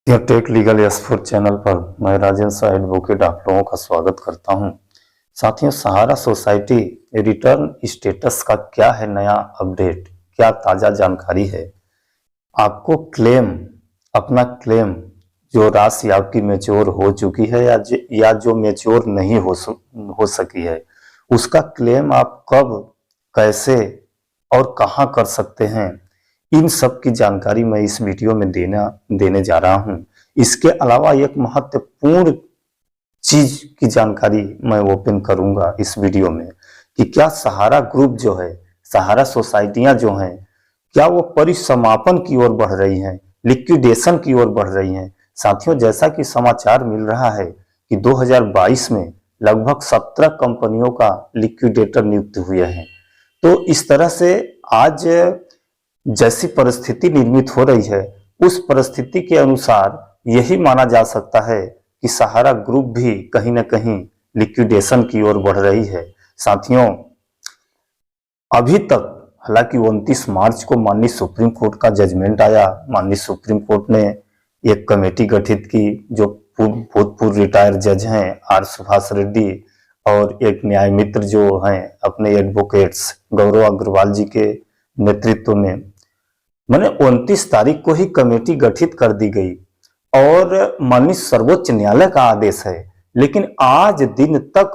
Take legal S4 channel पर मैं Rajendra advocate आप लोगों का स्वागत करता हूं। साथियों, सहारा सोसाइटी रिटर्न स्टेटस का क्या है नया अपडेट, क्या ताजा जानकारी है? आपको अपना क्लेम जो राशि आपकी मैच्योर हो चुकी है या जो मैच्योर नहीं हो सकी है, उसका क्लेम आप कब, कैसे और कहां कर सकते हैं, इन सब की जानकारी मैं इस वीडियो में देने जा रहा हूं। इसके अलावा एक महत्वपूर्ण चीज की जानकारी मैं ओपन करूंगा इस वीडियो में कि क्या सहारा ग्रुप जो है, सहारा सोसाइटियां जो हैं, क्या वो परिसमापन की ओर बढ़ रही हैं, लिक्विडेशन की ओर बढ़ रही हैं? साथियों, जैसा कि समाचार मिल रहा है कि 2022 में लगभग 17 कंपनियों का लिक्विडेटर नियुक्त हुए हैं। तो इस तरह से आज जैसी परिस्थिति निर्मित हो रही है, उस परिस्थिति के अनुसार यही माना जा सकता है कि सहारा ग्रुप भी कहीं ना कहीं लिक्विडेशन की ओर बढ़ रही है। साथियों, अभी तक हालांकि 29 मार्च को माननीय सुप्रीम कोर्ट का जजमेंट आया। माननीय सुप्रीम कोर्ट ने एक कमेटी गठित की जो भूतपूर्व रिटायर्ड जज हैं आर सुभाष रेड्डी और एक न्याय मित्र जो हैं अपने एडवोकेट्स गौरव अग्रवाल जी के नेतृत्व में, मैंने 29 तारीख को ही कमेटी गठित कर दी गई और माननीय सर्वोच्च न्यायालय का आदेश है, लेकिन आज दिन तक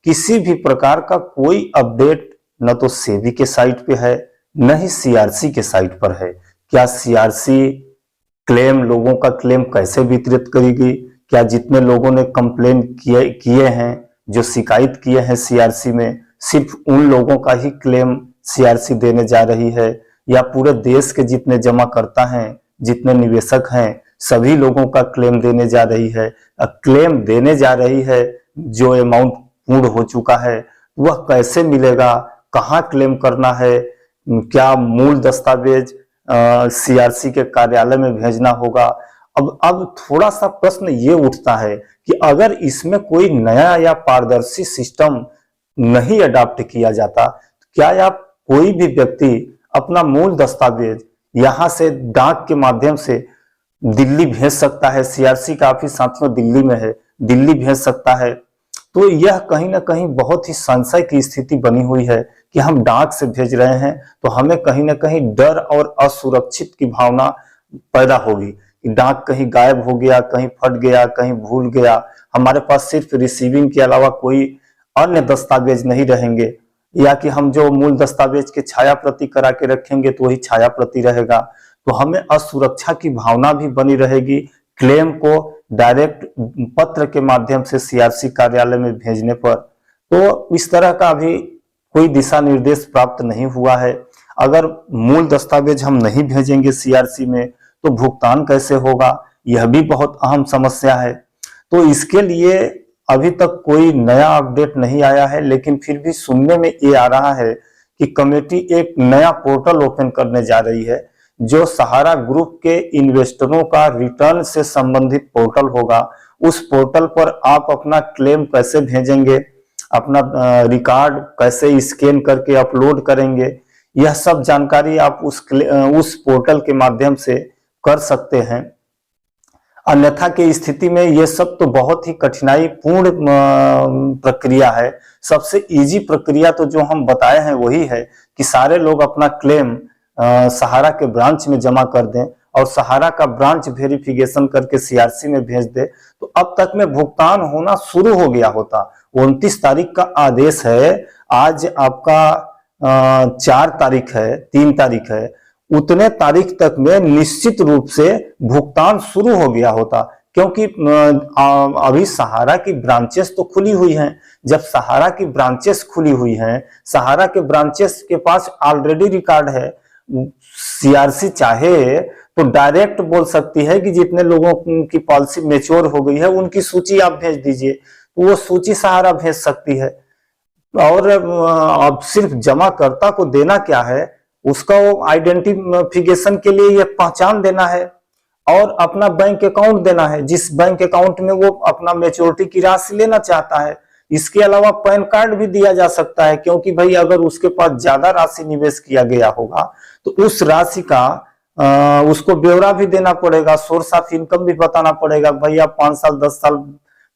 किसी भी प्रकार का कोई अपडेट न तो सेबी के साइट पे है, न ही सीआरसी के साइट पर है। क्या सीआरसी लोगों का क्लेम कैसे वितरित करेगी? क्या जितने लोगों ने कंप्लेन किए हैं, जो शिकायत किए हैं सीआरसी में, सिर्फ उन लोगों का ही क्लेम सीआरसी देने जा रही है या पूरे देश के जितने जमाकर्ता हैं, जितने निवेशक हैं, सभी लोगों का क्लेम देने जा रही है? क्लेम देने जा रही है जो अमाउंट पूर्ण हो चुका है, वह कैसे मिलेगा? कहाँ क्लेम करना है? क्या मूल दस्तावेज सीआरसी के कार्यालय में भेजना होगा? अब थोड़ा सा प्रश्न ये उठता है कि अगर इसमें कोई नया या पारदर्शी सिस्टम नहीं अडॉप्ट किया जाता, क्या या कोई भी व्यक्ति अपना मूल दस्तावेज यहां से डाक के माध्यम से दिल्ली भेज सकता है? सीआरसी का ऑफिस साथियों दिल्ली में है, दिल्ली भेज सकता है। तो यह कहीं ना कहीं बहुत ही संशय की स्थिति बनी हुई है कि हम डाक से भेज रहे हैं तो हमें कहीं ना कहीं डर और असुरक्षित की भावना पैदा होगी कि डाक कहीं गायब हो गया, कहीं फट गया, कहीं भूल गया, हमारे पास सिर्फ रिसीविंग के अलावा कोई अन्य दस्तावेज नहीं रहेंगे, या कि हम जो मूल दस्तावेज के छाया प्रति करा के रखेंगे तो वही छाया प्रति रहेगा। तो हमें असुरक्षा की भावना भी बनी रहेगी क्लेम को डायरेक्ट पत्र के माध्यम से सीआरसी कार्यालय में भेजने पर। तो इस तरह का अभी कोई दिशा निर्देश प्राप्त नहीं हुआ है। अगर मूल दस्तावेज हम नहीं भेजेंगे सीआरसी में तो भुगतान कैसे होगा, यह भी बहुत अहम समस्या है। तो इसके लिए अभी तक कोई नया अपडेट नहीं आया है, लेकिन फिर भी सुनने में ये आ रहा है कि कमेटी एक नया पोर्टल ओपन करने जा रही है जो सहारा ग्रुप के इन्वेस्टरों का रिटर्न से संबंधित पोर्टल होगा। उस पोर्टल पर आप अपना क्लेम कैसे भेजेंगे, अपना रिकॉर्ड कैसे स्कैन करके अपलोड करेंगे, यह सब जानकारी आप उस पोर्टल के माध्यम से कर सकते हैं। अन्यथा की स्थिति में यह सब तो बहुत ही कठिनाई पूर्ण प्रक्रिया है। सबसे इजी प्रक्रिया तो जो हम बताए हैं वही है कि सारे लोग अपना क्लेम सहारा के ब्रांच में जमा कर दें और सहारा का ब्रांच वेरिफिकेशन करके सीआरसी में भेज दे, तो अब तक में भुगतान होना शुरू हो गया होता। 29 तारीख का आदेश है, आज आपका 4 तारीख है, 3 तारीख है, उतने तारीख तक में निश्चित रूप से भुगतान शुरू हो गया होता, क्योंकि अभी सहारा की ब्रांचेस तो खुली हुई हैं। जब सहारा की ब्रांचेस खुली हुई हैं, सहारा के ब्रांचेस के पास ऑलरेडी रिकॉर्ड है। सीआरसी चाहे तो डायरेक्ट बोल सकती है कि जितने लोगों की पॉलिसी मैच्योर हो गई है उनकी सूची आप भेज दीजिए, तो वो सूची सहारा भेज सकती है। और अब सिर्फ जमाकर्ता को देना क्या है, उसका वो आइडेंटिफिकेशन के लिए ये पहचान देना है और अपना बैंक अकाउंट देना है, जिस बैंक अकाउंट में वो अपना मैच्योरिटी की राशि लेना चाहता है। इसके अलावा पैन कार्ड भी दिया जा सकता है, क्योंकि भाई अगर उसके पास ज्यादा राशि निवेश किया गया होगा तो उस राशि का उसको ब्यौरा भी देना पड़ेगा, सोर्स ऑफ इनकम भी बताना पड़ेगा। भैया 5 साल 10 साल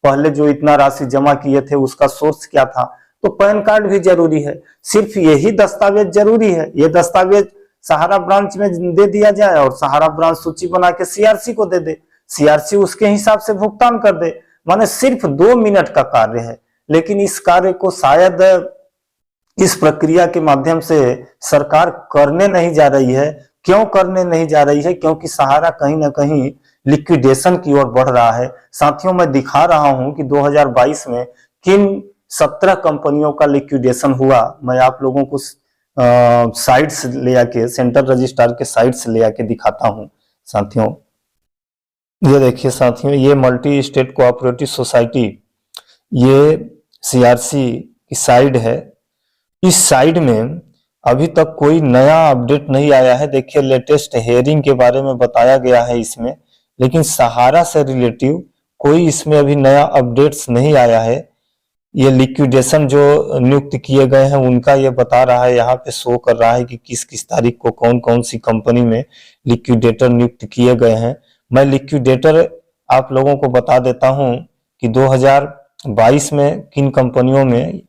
पहले जो इतना राशि जमा किए थे उसका सोर्स क्या था। तो पैन कार्ड भी जरूरी है। सिर्फ यही दस्तावेज जरूरी है, ये दस्तावेज सहारा ब्रांच में दे दिया जाए और सहारा ब्रांच सूची बना के सीआरसी को दे दे, सीआरसी उसके हिसाब से भुगतान कर दे। माने सिर्फ 2 मिनट का कार्य है, लेकिन इस कार्य को शायद इस प्रक्रिया के माध्यम से सरकार करने नहीं जा रही है। क्यों करने नहीं जा रही है? क्योंकि सहारा कहीं ना कहीं लिक्विडेशन की ओर बढ़ रहा है। साथियों, मैं दिखा रहा हूं कि 2022 में किन 17 कंपनियों का लिक्विडेशन हुआ। मैं आप लोगों को साइट से ले आके, सेंट्रल रजिस्ट्रार के साइट से ले आके दिखाता हूं। साथियों ये देखिए साथियों, ये मल्टी स्टेट कोऑपरेटिव सोसाइटी, ये सीआरसी की साइट है। इस साइड में अभी तक कोई नया अपडेट नहीं आया है। देखिए लेटेस्ट हेयरिंग के बारे में बताया गया है इसमें, लेकिन सहारा से रिलेटिव कोई इसमें अभी नया अपडेट्स नहीं आया है। ये लिक्विडेशन जो नियुक्त किए गए हैं उनका ये बता रहा है, यहाँ पे शो कर रहा है कि किस किस तारीख को कौन कौन सी कंपनी में लिक्विडेटर नियुक्त किए गए हैं। मैं लिक्विडेटर आप लोगों को बता देता हूँ कि 2022 में किन कंपनियों में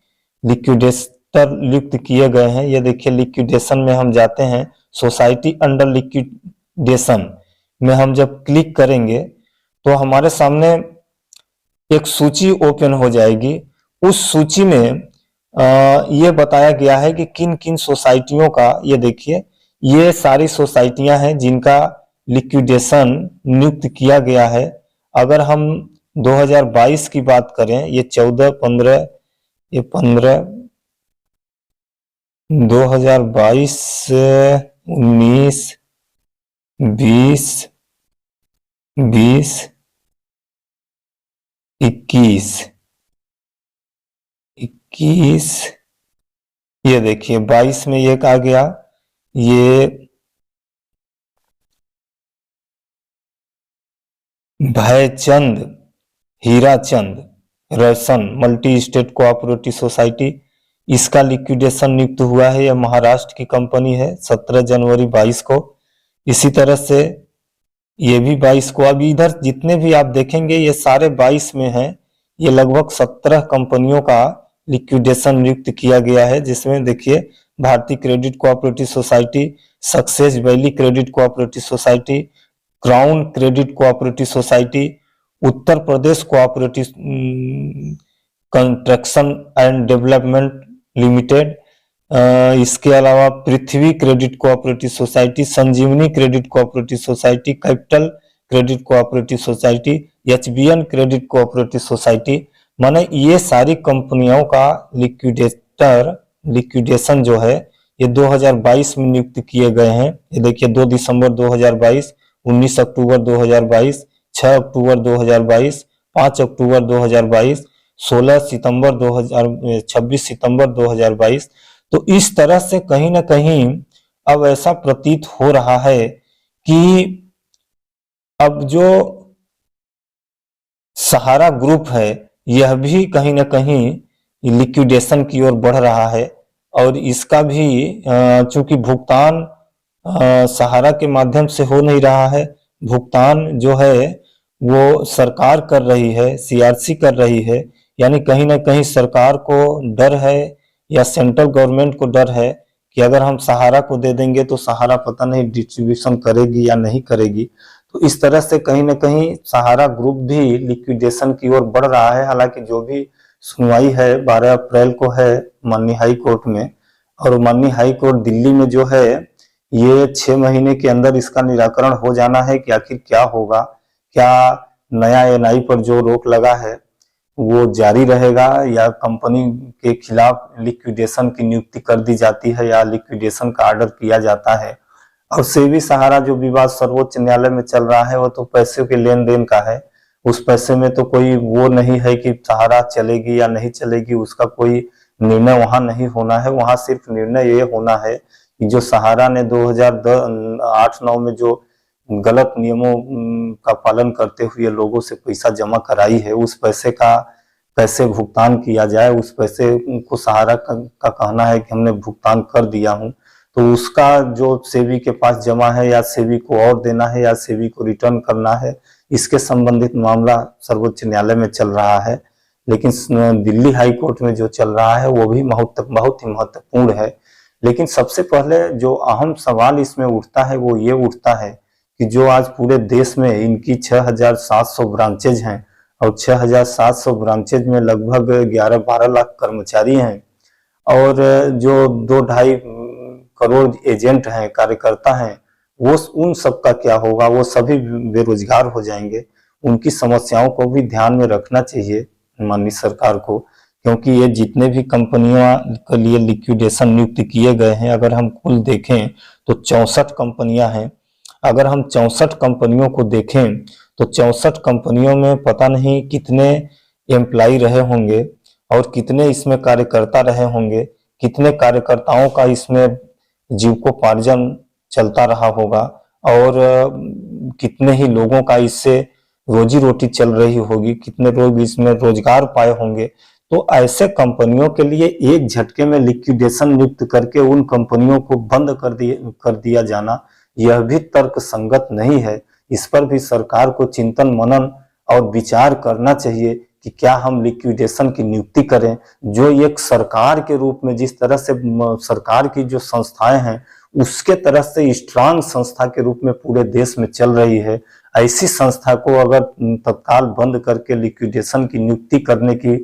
लिक्विडेटर नियुक्त किए गए हैं। ये देखिए लिक्विडेशन में हम जाते हैं, सोसाइटी अंडर लिक्विडेशन में हम जब क्लिक करेंगे तो हमारे सामने एक सूची ओपन हो जाएगी। उस सूची में ये बताया गया है कि किन किन सोसाइटियों का, ये देखिए ये सारी सोसाइटियां हैं जिनका लिक्विडेशन नियुक्त किया गया है। अगर हम 2022 की बात करें, ये 14, 15, ये 15, 2022, 19, 20, 20, 21, ये देखिए 22 में एक आ गया, ये भयचंद हीराचंद रोशन मल्टी स्टेट कोऑपरेटिव सोसाइटी, इसका लिक्विडेशन नियुक्त हुआ है। यह महाराष्ट्र की कंपनी है, 17 जनवरी 22 को। इसी तरह से ये भी 22 को। अब इधर जितने भी आप देखेंगे ये सारे 22 में हैं। ये लगभग 17 कंपनियों का लिक्विडेशन नियुक्त किया गया है, जिसमें देखिए Bharatiya credit cooperative society, success valley credit cooperative society, crown credit cooperative society, Uttar Pradesh cooperative construction and development limited, इसके अलावा Prithvi credit cooperative society, Sanjivani credit cooperative society, capital credit cooperative society, HBN credit cooperative society. माने ये सारी कंपनियों का liquidation जो है ये 2022 में नियुक्त किए गए हैं। ये देखिए 2 दिसंबर 2022, 19 अक्टूबर 2022, 6 अक्टूबर 2022, 5 अक्टूबर 2022, 16 सितंबर 26 सितंबर 2022। तो इस तरह से कहीं ना कहीं अब ऐसा प्रतीत हो रहा है कि अब जो सहारा ग्रुप है यह भी कहीं ना कहीं लिक्विडेशन की ओर बढ़ रहा है। और इसका भी चूंकि भुगतान सहारा के माध्यम से हो नहीं रहा है, भुगतान जो है वो सरकार कर रही है, सीआरसी कर रही है। यानी कहीं ना कहीं सरकार को डर है या सेंट्रल गवर्नमेंट को डर है कि अगर हम सहारा को दे देंगे तो सहारा पता नहीं डिस्ट्रीब्यूशन करेगी या नहीं करेगी। तो इस तरह से कहीं ना कहीं सहारा ग्रुप भी लिक्विडेशन की ओर बढ़ रहा है। हालांकि जो भी सुनवाई है 12 अप्रैल को है माननीय हाई कोर्ट में, और माननीय हाई कोर्ट दिल्ली में जो है ये 6 महीने के अंदर इसका निराकरण हो जाना है कि आखिर क्या होगा, क्या नया एनआई पर जो रोक लगा है वो जारी रहेगा या कंपनी के खिलाफ लिक्विडेशन की नियुक्ति कर दी जाती है या लिक्विडेशन का ऑर्डर किया जाता है। और सेबी सहारा जो विवाद सर्वोच्च न्यायालय में चल रहा है वो तो पैसे के लेन देन का है। उस पैसे में तो कोई वो नहीं है कि सहारा चलेगी या नहीं चलेगी, उसका कोई निर्णय वहां नहीं होना है। वहां सिर्फ निर्णय ये होना है कि जो सहारा ने 2008-9 में जो गलत नियमों का पालन करते हुए लोगों से पैसा जमा कराई है, उस पैसे का कैसे भुगतान किया जाए। उस पैसे को सहारा का कहना है कि हमने भुगतान कर दिया हूं। तो उसका जो सेबी के पास जमा है या सेबी को और देना है या सेबी को रिटर्न करना है, इसके संबंधित मामला सर्वोच्च न्यायालय में चल रहा है। लेकिन दिल्ली हाई कोर्ट में जो चल रहा है वो भी बहुत ही महत्वपूर्ण है। लेकिन सबसे पहले जो अहम सवाल इसमें उठता है वो ये उठता है कि जो आज पूरे देश में इनकी 6,700 ब्रांचेज हैं और 6,700 ब्रांचेज में लगभग 11-12 लाख कर्मचारी हैं और जो 2-2.5 करोड़ एजेंट हैं, कार्यकर्ता हैं, वो उन सब का क्या होगा? वो सभी बेरोजगार हो जाएंगे। उनकी समस्याओं को भी ध्यान में रखना चाहिए माननीय सरकार को, क्योंकि ये जितने भी कंपनियों के लिए लिक्विडेशन नियुक्त किए गए हैं, अगर हम कुल देखें तो 64 कंपनियां हैं। अगर हम 64 कंपनियों को देखें तो 64 कंपनियों में पता नहीं कितने एम्प्लाई रहे होंगे और कितने इसमें कार्यकर्ता रहे होंगे, कितने कार्यकर्ताओं का इसमें जीविकोपार्जन चलता रहा होगा और कितने ही लोगों का इससे रोजी रोटी चल रही होगी, कितने लोग इसमें रोजगार पाए होंगे। तो ऐसे कंपनियों के लिए एक झटके में लिक्विडेशन नियुक्त करके उन कंपनियों को बंद कर दिया जाना, यह भी तर्क संगत नहीं है। इस पर भी सरकार को चिंतन मनन और विचार करना चाहिए कि क्या हम लिक्विडेशन की नियुक्ति करें, जो एक सरकार के रूप में जिस तरह से सरकार की जो संस्थाएं हैं उसके तरह से स्ट्रांग संस्था के रूप में पूरे देश में चल रही है, ऐसी संस्था को अगर तत्काल बंद करके लिक्विडेशन की नियुक्ति करने की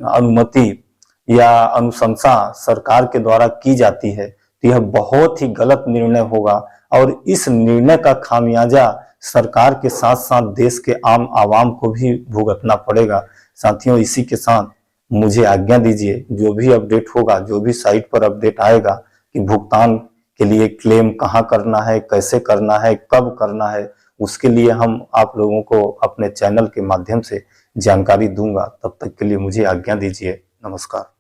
अनुमति या अनुशंसा सरकार के द्वारा की जाती है तो यह बहुत ही गलत निर्णय होगा और इस निर्णय का खामियाजा सरकार के साथ साथ देश के आम आवाम को भी भुगतना पड़ेगा। साथियों, इसी के साथ मुझे आज्ञा दीजिए। जो भी अपडेट होगा, जो भी साइट पर अपडेट आएगा कि भुगतान के लिए क्लेम कहाँ करना है, कैसे करना है, कब करना है, उसके लिए हम आप लोगों को अपने चैनल के माध्यम से जानकारी दूंगा। तब तक के लिए मुझे आज्ञा दीजिए। नमस्कार।